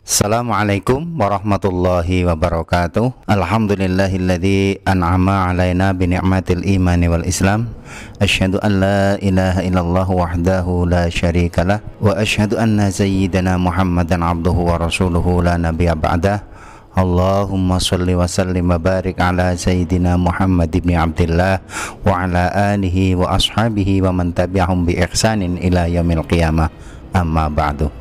Assalamualaikum warahmatullahi wabarakatuh. Alhamdulillahilladzi an'ama alaina bi ni'matil imani wal islam. Asyhadu an la ilaha illallah wahdahu la syarikalah wa asyhadu anna sayyidana Muhammadan abduhu wa rasuluhu la nabiyya ba'dah. Allahumma shalli wa sallim wa barik ala sayyidina Muhammad ibn Abdillah wa ala alihi wa ashabihi wa man tabi'ahum bi ihsanin ila yaumil qiyamah. Amma ba'du.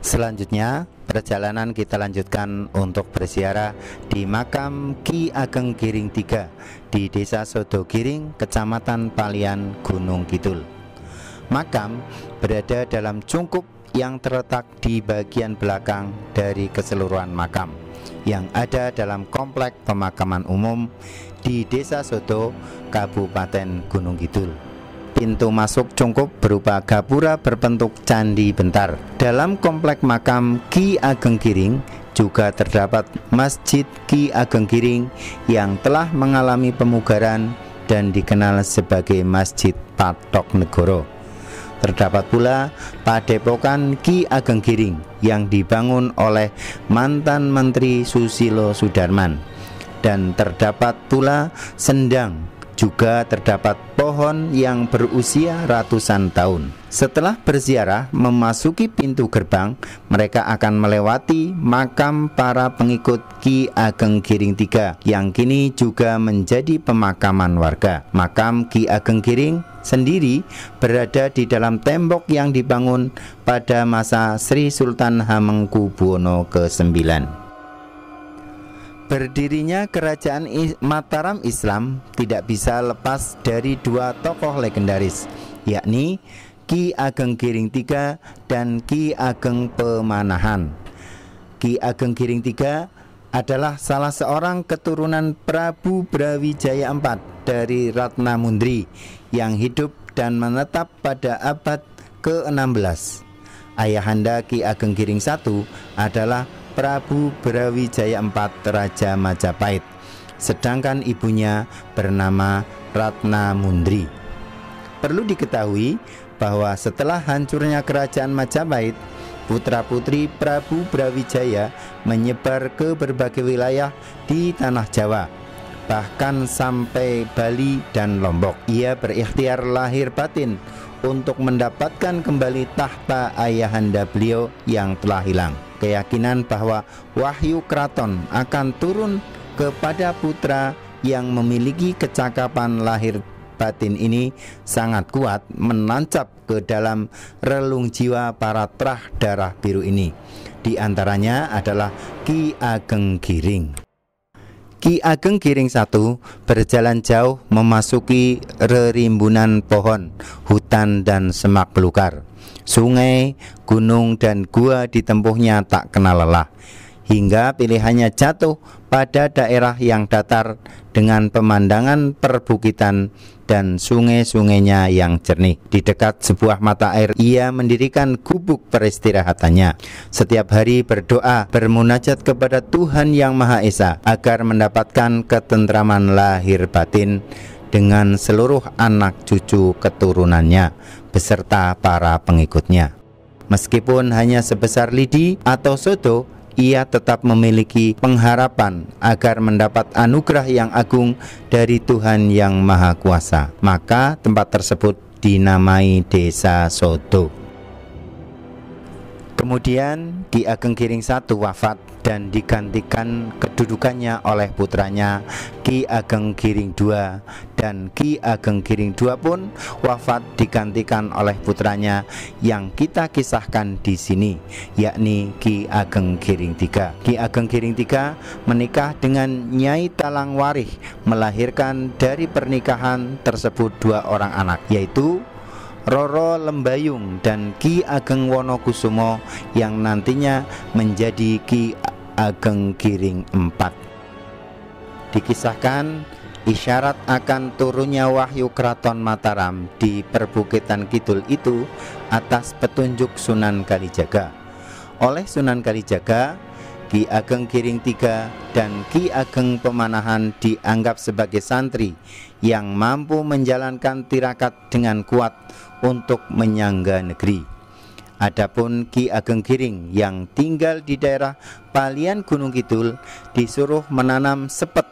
Selanjutnya perjalanan kita lanjutkan untuk berziarah di makam Ki Ageng Giring III di Desa Sodo Giring, Kecamatan Palian, Gunung Kidul. Makam berada dalam cungkup yang terletak di bagian belakang dari keseluruhan makam yang ada dalam komplek pemakaman umum di Desa Sodo, Kabupaten Gunung Kidul. Pintu masuk cungkup berupa gapura berbentuk candi bentar. Dalam komplek makam Ki Ageng Giring juga terdapat Masjid Ki Ageng Giring yang telah mengalami pemugaran dan dikenal sebagai Masjid Patok Negoro. Terdapat pula Padepokan Ki Ageng Giring yang dibangun oleh mantan Menteri Susilo Sudarman, dan terdapat pula Sendang. Juga terdapat pohon yang berusia ratusan tahun. Setelah berziarah memasuki pintu gerbang, mereka akan melewati makam para pengikut Ki Ageng Giring III yang kini juga menjadi pemakaman warga. Makam Ki Ageng Giring sendiri berada di dalam tembok yang dibangun pada masa Sri Sultan Hamengkubuwono ke-9. Berdirinya Kerajaan Mataram Islam tidak bisa lepas dari dua tokoh legendaris, yakni Ki Ageng Giring III dan Ki Ageng Pemanahan. Ki Ageng Giring III adalah salah seorang keturunan Prabu Brawijaya IV dari Ratnamundri yang hidup dan menetap pada abad ke-16. Ayahanda Ki Ageng Giring I adalah Prabu Brawijaya IV Raja Majapahit, sedangkan ibunya bernama Ratnamundri. Perlu diketahui bahwa setelah hancurnya Kerajaan Majapahit, putra-putri Prabu Brawijaya menyebar ke berbagai wilayah di tanah Jawa, bahkan sampai Bali dan Lombok. Ia berikhtiar lahir batin untuk mendapatkan kembali tahta ayahanda beliau yang telah hilang. Keyakinan bahwa wahyu keraton akan turun kepada putra yang memiliki kecakapan lahir batin ini sangat kuat menancap ke dalam relung jiwa para trah darah biru ini. Di antaranya adalah Ki Ageng Giring. Ki Ageng Giring I berjalan jauh memasuki rerimbunan pohon, hutan dan semak belukar. Sungai, gunung, dan gua ditempuhnya tak kenal lelah, hingga pilihannya jatuh pada daerah yang datar dengan pemandangan perbukitan dan sungai-sungainya yang jernih. Di dekat sebuah mata air, ia mendirikan gubuk peristirahatannya. Setiap hari berdoa, bermunajat kepada Tuhan Yang Maha Esa agar mendapatkan ketentraman lahir batin dengan seluruh anak cucu keturunannya beserta para pengikutnya. Meskipun hanya sebesar lidi atau sodo, ia tetap memiliki pengharapan agar mendapat anugerah yang agung dari Tuhan Yang Maha Kuasa. Maka tempat tersebut dinamai Desa Sodo. Kemudian Ki Ageng Giring I wafat dan digantikan kedudukannya oleh putranya Ki Ageng Giring II, dan Ki Ageng Giring II pun wafat digantikan oleh putranya yang kita kisahkan di sini, yakni Ki Ageng Giring III. Ki Ageng Giring III menikah dengan Nyai Talangwarih, melahirkan dari pernikahan tersebut dua orang anak, yaitu Roro Lembayung dan Ki Ageng Wonokusumo yang nantinya menjadi Ki Ageng Giring IV. Dikisahkan isyarat akan turunnya wahyu Keraton Mataram di Perbukitan Kidul itu atas petunjuk Sunan Kalijaga. Oleh Sunan Kalijaga, Ki Ageng Giring III dan Ki Ageng Pemanahan dianggap sebagai santri yang mampu menjalankan tirakat dengan kuat untuk menyangga negeri. Adapun Ki Ageng Giring yang tinggal di daerah Palian Gunung Kidul disuruh menanam sepet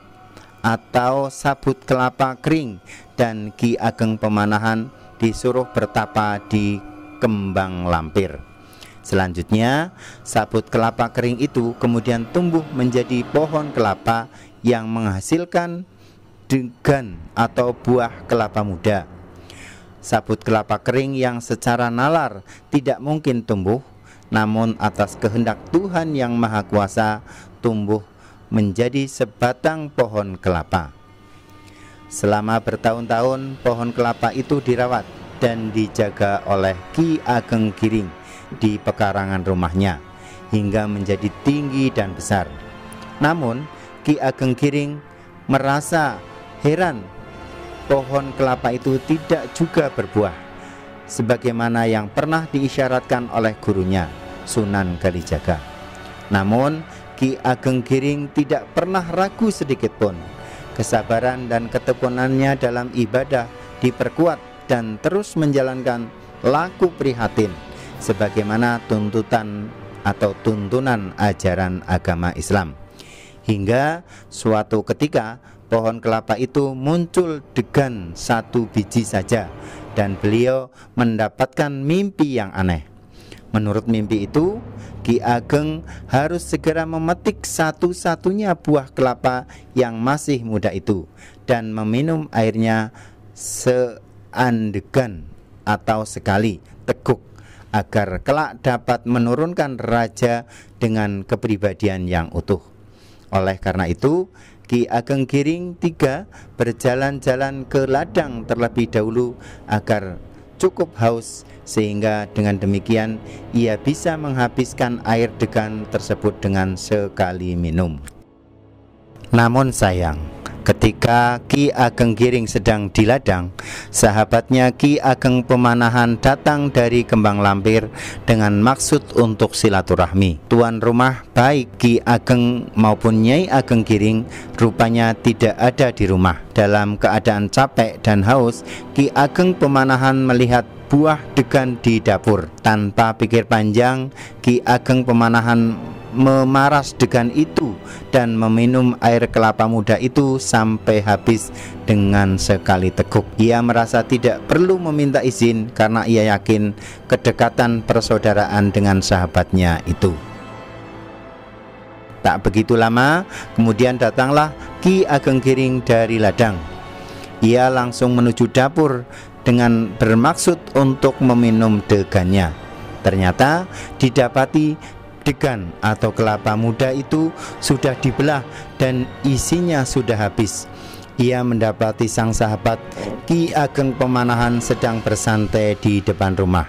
atau sabut kelapa kering, dan Ki Ageng Pemanahan disuruh bertapa di Kembang Lampir. Selanjutnya, sabut kelapa kering itu kemudian tumbuh menjadi pohon kelapa yang menghasilkan degan atau buah kelapa muda. Sabut kelapa kering yang secara nalar tidak mungkin tumbuh, namun atas kehendak Tuhan yang Maha Kuasa tumbuh menjadi sebatang pohon kelapa. Selama bertahun-tahun pohon kelapa itu dirawat dan dijaga oleh Ki Ageng Giring di pekarangan rumahnya hingga menjadi tinggi dan besar. Namun Ki Ageng Giring merasa heran pohon kelapa itu tidak juga berbuah sebagaimana yang pernah diisyaratkan oleh gurunya Sunan Kalijaga. Namun Ki Ageng Giring tidak pernah ragu sedikit pun. Kesabaran dan ketekunannya dalam ibadah diperkuat dan terus menjalankan laku prihatin sebagaimana tuntutan atau tuntunan ajaran agama Islam. Hingga suatu ketika pohon kelapa itu muncul degan satu biji saja, dan beliau mendapatkan mimpi yang aneh. Menurut mimpi itu, Ki Ageng harus segera memetik satu-satunya buah kelapa yang masih muda itu dan meminum airnya seandegan atau sekali teguk, agar kelak dapat menurunkan raja dengan kepribadian yang utuh. Oleh karena itu, Ki Ageng Giring III berjalan-jalan ke ladang terlebih dahulu agar cukup haus, sehingga dengan demikian ia bisa menghabiskan air degan tersebut dengan sekali minum. Namun sayang, ketika Ki Ageng Giring sedang di ladang, sahabatnya Ki Ageng Pemanahan datang dari Kembang Lampir dengan maksud untuk silaturahmi. Tuan rumah baik Ki Ageng maupun Nyai Ageng Giring rupanya tidak ada di rumah. Dalam keadaan capek dan haus, Ki Ageng Pemanahan melihat buah degan di dapur. Tanpa pikir panjang, Ki Ageng Pemanahan memaras degan itu dan meminum air kelapa muda itu sampai habis dengan sekali teguk. Ia merasa tidak perlu meminta izin karena ia yakin kedekatan persaudaraan dengan sahabatnya itu. Tak begitu lama kemudian datanglah Ki Ageng Giring dari ladang. Ia langsung menuju dapur dengan bermaksud untuk meminum degannya. Ternyata didapati degan atau kelapa muda itu sudah dibelah dan isinya sudah habis. Ia mendapati sang sahabat Ki Ageng Pemanahan sedang bersantai di depan rumah.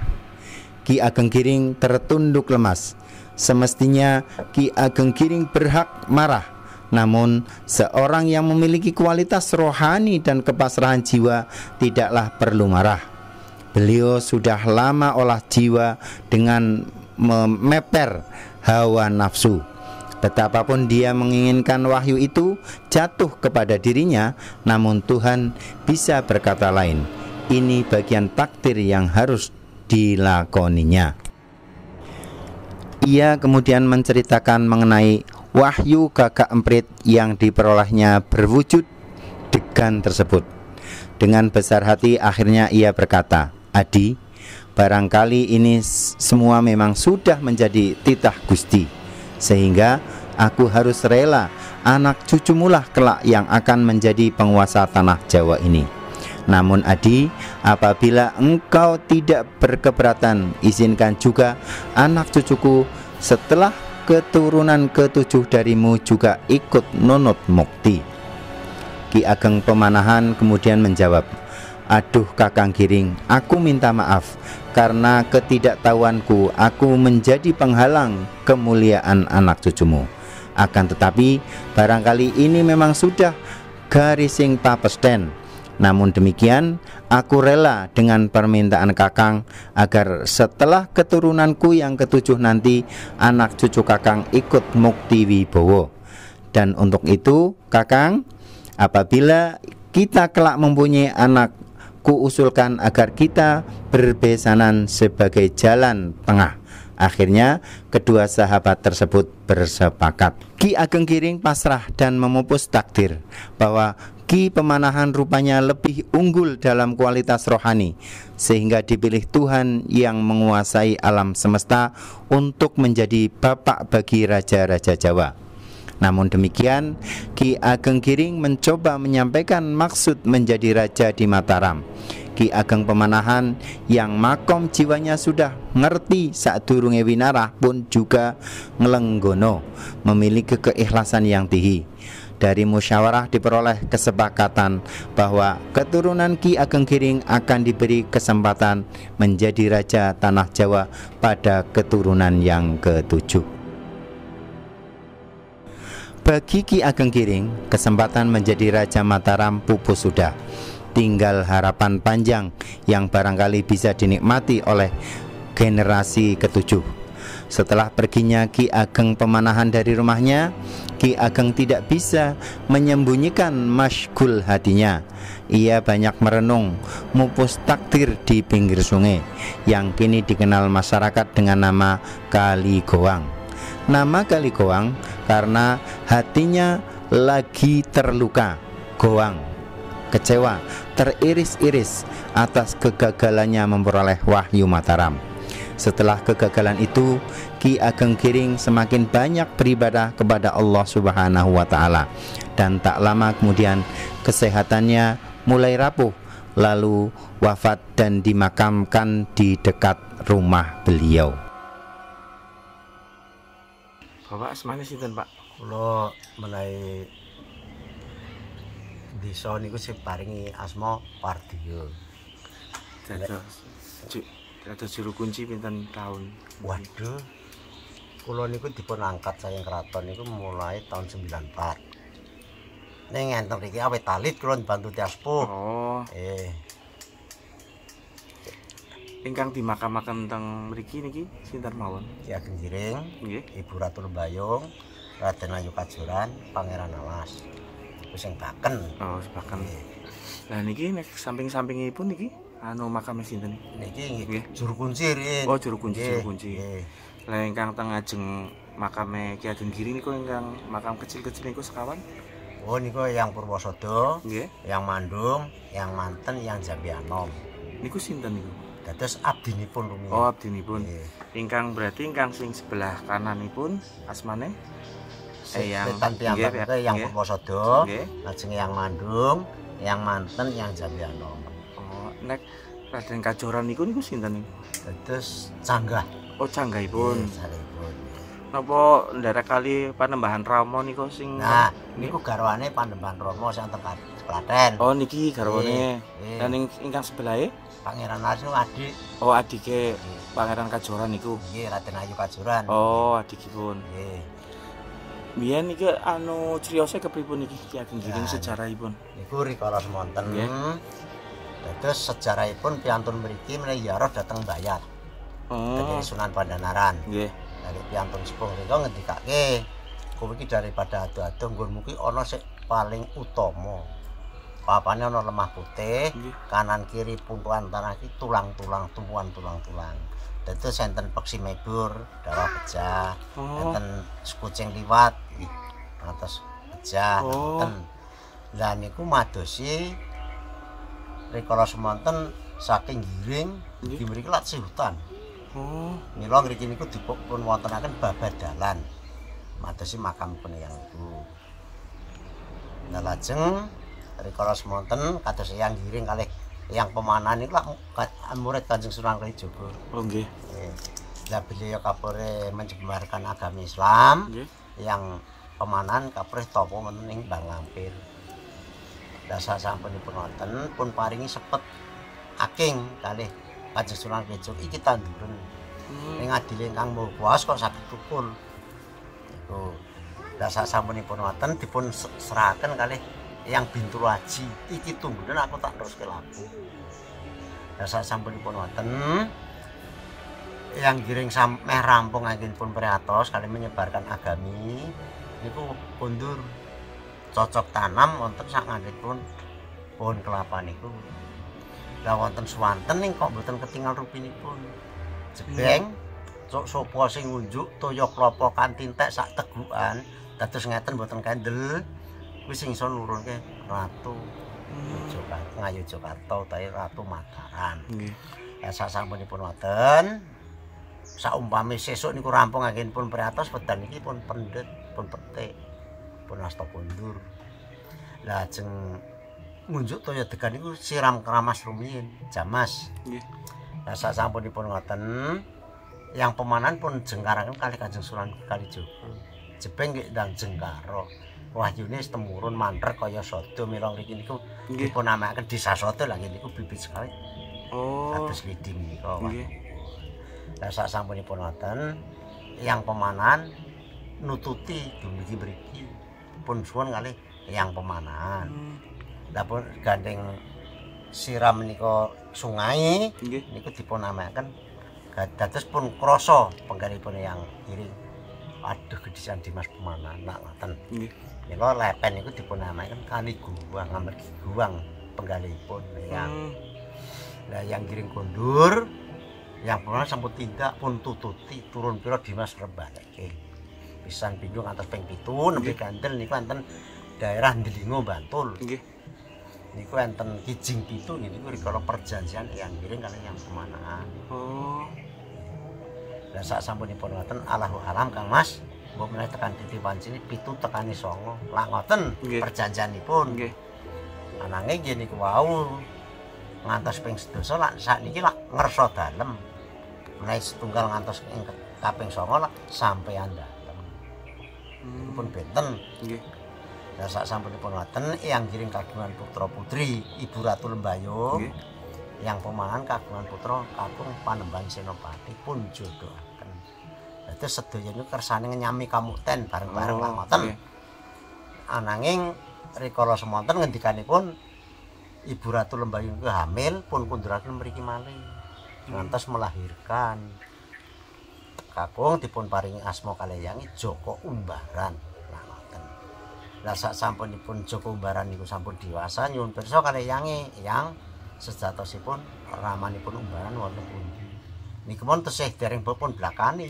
Ki Ageng Giring tertunduk lemas. Semestinya Ki Ageng Giring berhak marah, namun seorang yang memiliki kualitas rohani dan kepasrahan jiwa tidaklah perlu marah. Beliau sudah lama olah jiwa dengan memeper hawa nafsu. Betapapun dia menginginkan wahyu itu jatuh kepada dirinya, namun Tuhan bisa berkata lain. Ini bagian takdir yang harus dilakoninya. Ia kemudian menceritakan mengenai wahyu kakak emprit yang diperolehnya berwujud degan tersebut. Dengan besar hati akhirnya ia berkata, "Adi, barangkali ini semua memang sudah menjadi titah Gusti, sehingga aku harus rela anak cucumulah kelak yang akan menjadi penguasa tanah Jawa ini. Namun Adi, apabila engkau tidak berkeberatan, izinkan juga anak cucuku setelah keturunan ketujuh darimu juga ikut nunut mukti." Ki Ageng Pemanahan kemudian menjawab, Aduh Kakang Giring, aku minta maaf karena ketidaktahuanku aku menjadi penghalang kemuliaan anak cucumu. Akan tetapi barangkali ini memang sudah garising papesten. Namun demikian, aku rela dengan permintaan Kakang agar setelah keturunanku yang ketujuh nanti anak cucu Kakang ikut mukti wibowo. Dan untuk itu Kakang, apabila kita kelak mempunyai anak, kuusulkan agar kita berbesanan sebagai jalan tengah. Akhirnya kedua sahabat tersebut bersepakat. Ki Ageng Giring pasrah dan memupus takdir bahwa Ki Pemanahan rupanya lebih unggul dalam kualitas rohani, sehingga dipilih Tuhan yang menguasai alam semesta untuk menjadi bapak bagi raja-raja Jawa. Namun demikian, Ki Ageng Giring mencoba menyampaikan maksud menjadi raja di Mataram. Ki Ageng Pemanahan yang makom jiwanya sudah ngerti saat durunge winarah pun juga ngelenggono, memiliki keikhlasan yang tinggi. Dari musyawarah diperoleh kesepakatan bahwa keturunan Ki Ageng Giring akan diberi kesempatan menjadi raja tanah Jawa pada keturunan yang ketujuh. Bagi Ki Ageng Giring, kesempatan menjadi raja Mataram pupus sudah. Tinggal harapan panjang yang barangkali bisa dinikmati oleh generasi ketujuh. Setelah perginya Ki Ageng Pemanahan dari rumahnya, Ki Ageng tidak bisa menyembunyikan masyghul hatinya. Ia banyak merenung, mupus takdir di pinggir sungai yang kini dikenal masyarakat dengan nama Kali Goang. Nama Kali Goang karena hatinya lagi terluka. Goang kecewa, teriris-iris atas kegagalannya memperoleh wahyu Mataram. Setelah kegagalan itu, Ki Ageng Giring semakin banyak beribadah kepada Allah Subhanahu wa Ta'ala, dan tak lama kemudian kesehatannya mulai rapuh, lalu wafat dan dimakamkan di dekat rumah beliau. Bapak semana sinten Pak? Kula menawi desa niku sing paringi asma Pardiyo. Dados juru kunci pinten tahun? Waduh. Kula niku dipun angkat saking kraton niku mulai tahun 94. Ning enten mriki awit talit kula bantu Tiang Sepuh. Oh. Ingkang dimakamaken teng mriki niki sinten mawon? Ki Ageng Giring, Nggih. Ibu Ratu Lembayung, Raden Ayu Kajuran, Pangeran Alas. Wis sing baken. Oh, sepaken. Lah niki nek samping-sampingipun niki anu makame sinten? Niki Nggih. juru kunci rin. Oh, juru kunci, juru kunci. Nggih. Lah ingkang teng ajeng makame Ki Ageng Giring niku ingkang makam kecil-kecil niku sekawan? Oh niku yang Purwosodo, Nggih. yang Mandung, yang Manten, yang Jambianom. Niku sinten niku? Dados abdinipun rumiyin. Oh, abdinipun. Nggih. Ingkang berarti ingkang sing sebelah kananipun asmane yang Setan piyambak nggih, yang nggih. Purwosodo, Nggih. lajeng yang Mandung, yang Manten, yang Jambianom. Oh, nek Raden Kajoran niku sinten niku? Dados canggah. Oh, canggahipun. Saripun. Napa ndara kali Panembahan Rama niku sing Nah, niku garwane Panembahan Rama sing teng Klaten. Oh, niki garwane. Nggih. Dan ingkang sebelahe? Pangeran Alas adik. Oh, adike Pangeran Kajoran niku. Nggih, Raden Ayu Kajuran. Oh, adikipun. Nggih. Biyen niki anu criyose kepripun niki Ki Ageng Giring Ya, sejarahipun? Niku rikala semonten. Nggih. Dados sejarahipun piyantun mriki menawi Yaroh dateng Bayat. Oh, Dari Sunan Pandanaran. nggih. Dari piyantun sepuh menika ngendikake kowe iki daripada adu-adu nggonmu ki ana sing paling utama. Papane ana lemah putih, Nggih. kanan kiri puntukan tanah iki tulang-tulang, tumpuan tulang-tulang. Dados enten peksi mebur, darah pecah, Oh. enten kucing liwat, atas pecah, Oh. enten. Lah niku madosi rikala semonten saking Giring Nggih. di mriki lat hutan. Oh, Mila ngriki niku dipun wontenaken babadalan. Madosi makamipun yang iku. Nah lajeng rikala semonten kados Eyang Giring kalih Eyang Pemanahan niku lak murid Kanjeng Sunan Kalijaga. oh nggih. Lah beliau kapore menyebarkan agama Islam, Nggih. yang Pemanahan kapre tapa wonten ing Bang Lampir. Dasa sampunipun wonten pun paringi sepet aking kalih Kanjeng Sunan Kudus iki tanduren. Ing adile ingkang Maha Kuwasa kok saged tukul. Iku dasa sampunipun wonten dipun serahaken kalih Eyang Bintu Aji. Iki tunggunen aku tak teruske laku. Dasa sampunipun wonten Eyang Giring meh rampung anggenipun priatos kali menyebarkan agami niku kondur cocok tanam wonten sak nganggenipun pohon kelapa niku. Lah wonten swanten ning kok mboten ketingal rupinipun. Jebeng cok sapa sing ngunjuk toya klapa kanthi entek sak tegukan dados ngeten mboten kandel kuwi sing iso nurunke Ratu Ngayogyakarta utawi Ratu Mataram. Nggih. Ya sasampunipun wonten saumpami sesuk niku rampung anggenipun priatos wedal niki pun pendet pun petik pun asta kondur. Lah ajeng ngunjuk toya degan niku siram keramas rumiyin jamas. Nggih. Lah sasampunipun ngoten yang pemanan pun jengkaraken kali Kanjeng Sunan Kalijaga. Jebeng nggih ndang jengkara. Wahyune temurun mantrek kaya sada mila mriki niku dipun namakaken Desa Sada lha niku bibit sekali. Oh. Kados lidi menika. Nggih. Lah sasampunipun ngoten yang pemanan nututi dumugi mriki pun suwun kalih yang pemanan. Lah pun gandeng siram menika sungai Nggih. niku dipun namakaken dados pun krasa penggalipun yang Giring. Aduh gedisan Dimas Pemanan nak ngoten. Nggih. Mila lepen niku dipun namakaken Kali Guwang amargi guwang penggalipun yang. Lah yang Giring kondur yang pernah sampun tindak pun tututi turun pira Dimas rebaneke. Pisan pinjung ngantos ping 7 nembe gandel niku enten daerah Ndelingo Bantul. Nggih. Niku enten Kijing 7 niku rikala perjanjian yang Giring kali yang Pemanan. Oh. Lah sak sampunipun ngoten Allahu alam Kang Mas, mbok menawi tekan titi wancine 7 tekani 9. Lah ngoten perjanjianipun. Nggih. Ananging nggih niku wau ngantos ping 12 lak sakniki lak ngersa dalem. Menawi setunggal ngantos ing kaping 9 lak sampeyan dateng. Pun benten. Nggih. Lah sak sampunipun ngoten Eyang Giring kagungan putra putri Ibu Ratu Lembayo. Nggih. Yang Pemanan kagungan putra kakung Panembahan Senopati pun jodohaken. Dados sedaya niku kersane nyami kamukten bareng-bareng lah ngoten. Ananging rikala semonten ngendikanipun Ibu Ratu Lembayu niku hamil pun kunduraken mriki malih. Ngantos melahirkan. Kakung dipun paringi asma kalih Yangi Joko Umbaran. Lah ngoten. Lah sak sampunipun Joko Umbaran niku sampun dewasa nyuwun pirsa kalih Yangi yang sejatosipun ramanipun Umbaran wonten pundi. Niku mon tesih dereng pun blakani.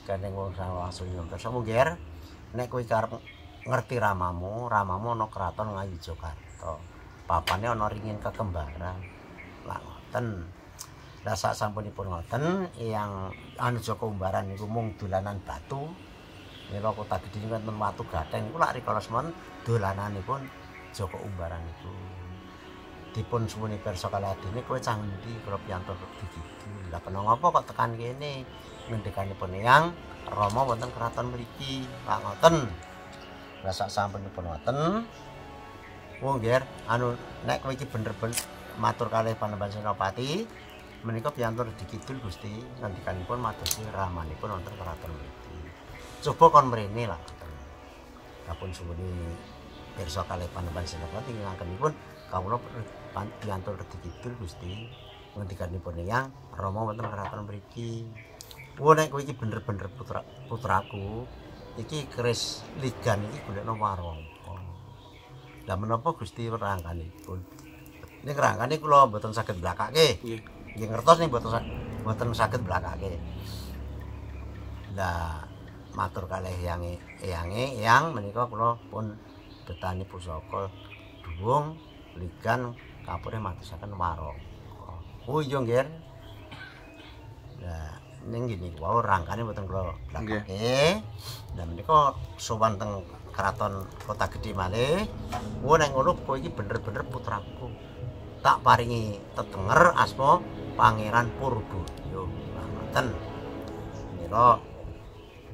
Gandeng wong sawang nyuwun pirsa mungger nek kowe arep ngerti ramamu ana kraton Ngayogyakarta. Papane ana ringin kekembaran. Lah ngoten. Lah sak sampunipun ngoten yang anu Joko Umbaran niku mung dolanan batu. Mila Kota Gedhe niku wonten watu gatheng niku lak rikala semen dolananipun Joko Umbaran niku. Dipun suwuni pirsa kalih adene kowe cah endi kula piyantuk digigil. Lah kena ngapa kok tekan kene ngendikanipun Eyang Rama wonten kraton mriki. Lah ngoten. Lah sak sampunipun ngoten wong nggih anu nek kowe iki bener-bener matur kalih Panembahan Senopati menika piyantuk dikidul Gusti ngendikanipun madosi ramanipun wonten kraton mriki. Coba kon mrene lah ngoten. Kapun suwuni pirsa kalih Panembahan Senopati nganggenipun kawula piyantuk dikidul Gusti ngendikanipun Eyang Rama wonten kraton mriki. Wah nek kowe iki bener-bener putraku iki keris ligan iki golekno warangka. Lah menapa Gusti rangkanipun? Ning rangkane kula mboten saged blakake. Nggih. Nggih ngertos ning mboten saged blakake. Lah matur kalih Eyang menika kula pun betani pusaka duwung ligan kapure madosaken warangka. Oh iya nggih. Lah ning ngene wau rangkane mboten kula blakake. Lah menika sowan teng kraton Kota Gedhe malih. Wah nek ngono kowe iki bener-bener putraku. Tak paringi tetenger asma Pangeran Purbaya. Lah ngoten. Mila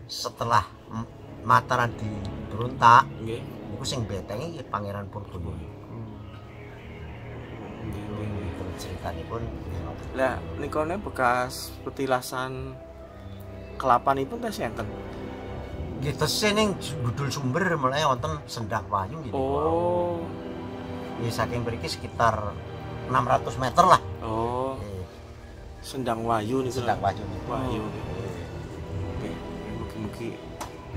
setelah Mataram diberontak Nggih. niku sing beteng iki Pangeran Purbaya. ceritanipun Lah nikone bekas petilasan kelapanipun tes enten. nggih tesih ning Gudul Sumber mulai wonten Sendang Wayu nggih. Oh. Nggih saking mriki sekitar 600 meter lah. Oh. Nggih, Sendang Wayu nih. Sendang Wayu niku. Wayu. Oke, mugi-mugi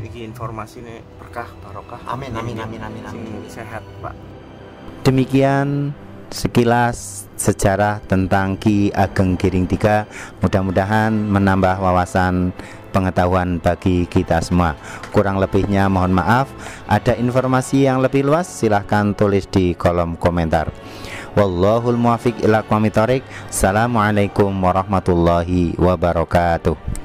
iki informasine berkah barokah. Amin amin amin amin Sing amin. sehat, Pak. Demikian sekilas sejarah tentang Ki Ageng Giring Tiga. Mudah-mudahan menambah wawasan pengetahuan bagi kita semua. Kurang lebihnya mohon maaf. Ada informasi yang lebih luas silahkan tulis di kolom komentar. Wallahul muwaffiq ila aqwamit thoriq. Assalamualaikum warahmatullahi wabarakatuh.